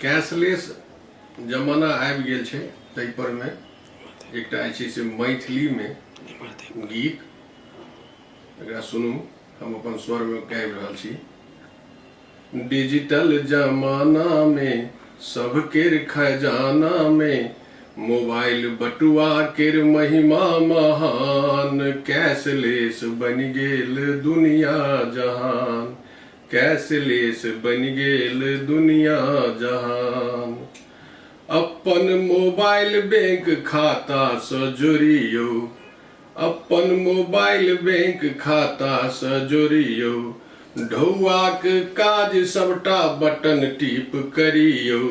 Cashless जमाना आबि गेल छै, ताहि पर में एकटा छै से मैथिली में गीत एकरा सुनू, हम अपन स्वर में गाबि रहल छी। डिजिटल जमाना में सबकेर खजाना में मोबाइल बटुआ केर महिमा महान, कैशलेस बनि गेल दुनिया जहान, कैशलेस बनि गेल दुनिया जहान। अपन मोबाइल बैंक खाता सँ जोड़ियौ, अपन मोबाइल बैंक खाता सँ जोड़ियौ, ढौआक काज सबटा बटन टिप करियौ,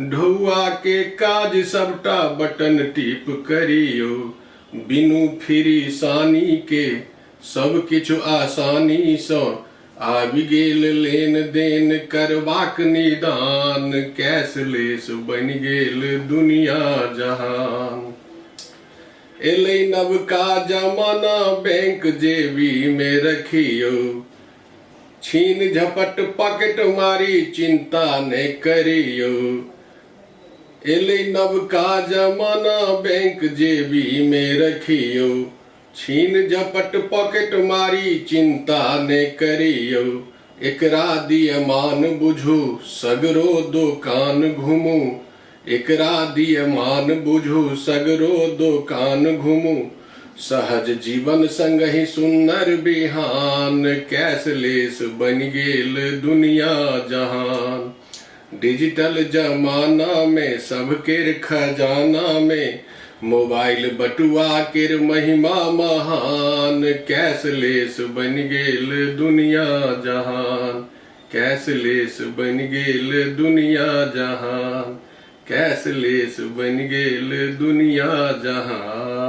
ढौआ के काज सबटा बटन टिप करियौ, बिनु फिरिसानी के सब किछु आसानी सँ आबि गेल लेन देन करबाक निदान, कैशलेस बनि गेल दुनिया जहान। एलै नवका जमाना बैंक जेबी में रखियौ, छीन झपट पॉकेट मारी चिंता नहीं करियौ। एलै नवका जमाना बैंक जेबी में रखियौ, छीन झपट पॉकेट मारी चिंता नहीं करियौ। एकरा दियमान बुझू सगरो दोकान घुमू, एकरा दियमान बुझू सगरो दोकान घुमू, सहज जीवन संगहि सुन्नर बिहान, कैशलेस बनि गेल दुनिया जहान। डिजिटल जमाना में सबकेर खजाना में मोबाइल बटुआ केर महिमा महान, कैशलेस बनि गेल दुनिया जहान, कैशलेस बनि गेल दुनिया जहान, कैशलेस बनि गेल दुनिया जहान।